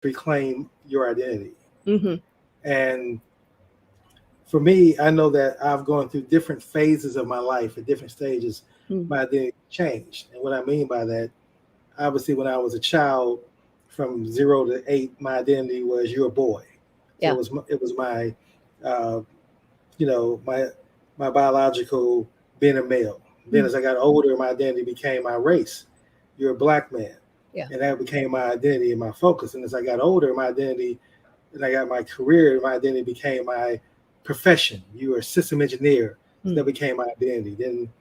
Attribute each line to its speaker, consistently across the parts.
Speaker 1: reclaim your identity.
Speaker 2: Mm-hmm.
Speaker 1: And for me, I know that I've gone through different phases of my life at different stages.
Speaker 2: Mm.
Speaker 1: My identity changed. And what I mean by that, obviously, when I was a child, from 0 to 8, my identity was you're a boy. So
Speaker 2: Yeah.
Speaker 1: it was my, uh, my biological being a male. Then as I got older, my identity became my race. You're a black man.
Speaker 2: Yeah.
Speaker 1: And that became my identity and my focus. And as I got older, my identity, and I got my career, my identity became my profession. You were a system engineer. So that became my identity. Then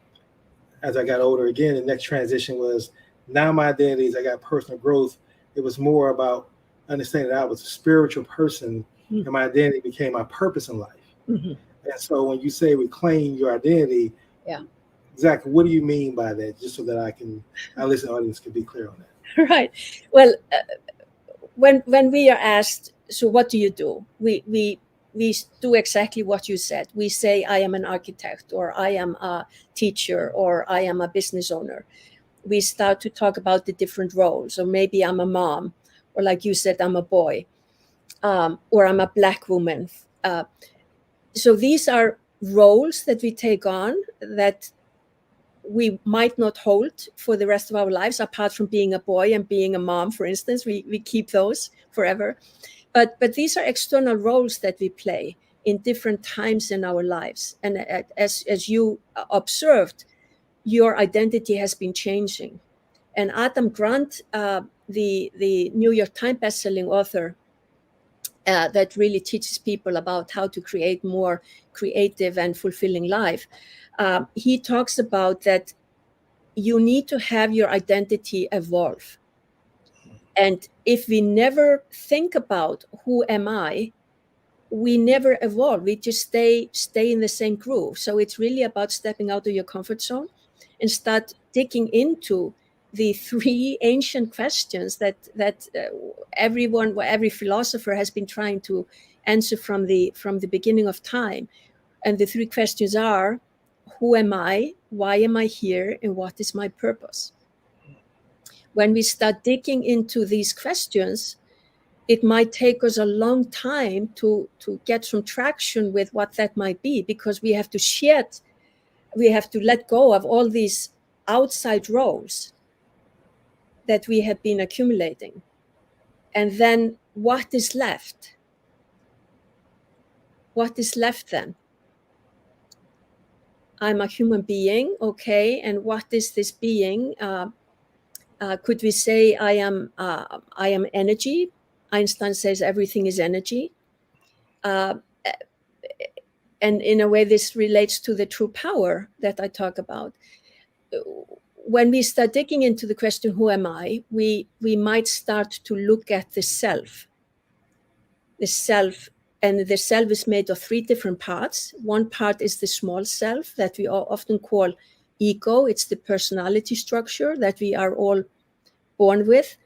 Speaker 1: as I got older again, the next transition was now my identity is I got personal growth. It was more about understanding that I was a spiritual person and my identity became my purpose in life.
Speaker 2: Mm-hmm.
Speaker 1: And so when you say reclaim your identity,
Speaker 2: yeah,
Speaker 1: exactly what do you mean by that? Just so that our listening audience can be clear on that.
Speaker 2: Right. Well, when we are asked, so what do you do? We do exactly what you said. We say, I am an architect, or I am a teacher, or I am a business owner. We start to talk about the different roles, or maybe I'm a mom, or like you said, I'm a boy, or I'm a black woman. So these are roles that we take on that we might not hold for the rest of our lives, apart from being a boy and being a mom, for instance. We keep those forever. But these are external roles that we play in different times in our lives. And as you observed, your identity has been changing. And Adam Grant, the New York Times bestselling author, that really teaches people about how to create more creative and fulfilling life, he talks about that you need to have your identity evolve. And if we never think about who am I, we never evolve. We just stay in the same groove. So it's really about stepping out of your comfort zone and start digging into the three ancient questions that every philosopher has been trying to answer from the beginning of time. And the three questions are: who am I? Why am I here? And what is my purpose? When we start digging into these questions, it might take us a long time to get some traction with what that might be, because we have to let go of all these outside roles that we have been accumulating. And then what is left? What is left then? I'm a human being, okay, and what is this being? Could we say I am energy? Einstein says everything is energy. And in a way, this relates to the true power that I talk about. When we start digging into the question, who am I? We might start to look at the self. The self, and the self is made of three different parts. One part is the small self that we often call ego. It's the personality structure that we are all born with.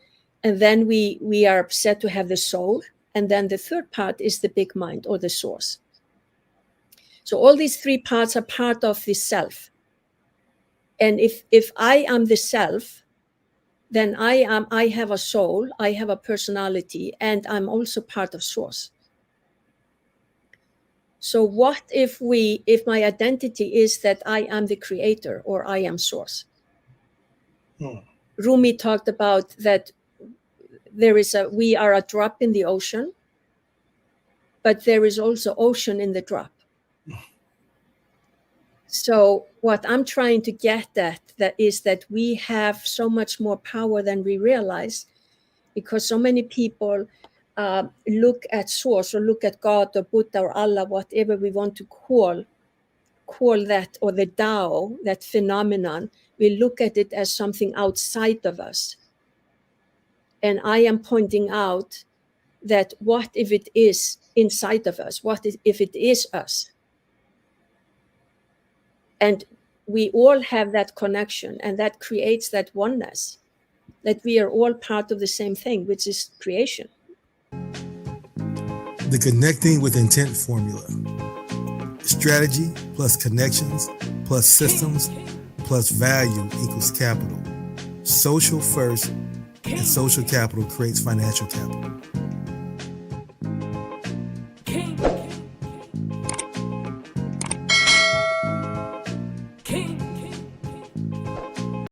Speaker 2: And then we are said to have the soul. And then the third part is the big mind, or the source. So all these three parts are part of the self. And if I am the self, then I have a soul, I have a personality, and I'm also part of source. So what if my identity is that I am the creator, or I am source? Rumi talked about that we are a drop in the ocean, but there is also ocean in the drop. So what I'm trying to get at that is that we have so much more power than we realize, because so many people look at source, or look at God or Buddha or Allah, whatever we want to call that, or the Tao, that phenomenon. We look at it as something outside of us. And I am pointing out that what if it is inside of us? What if it is us? And we all have that connection, and that creates that oneness, that we are all part of the same thing, which is creation.
Speaker 3: The connecting with intent formula. Strategy plus connections plus systems plus value equals capital. Social first, and social capital creates financial capital.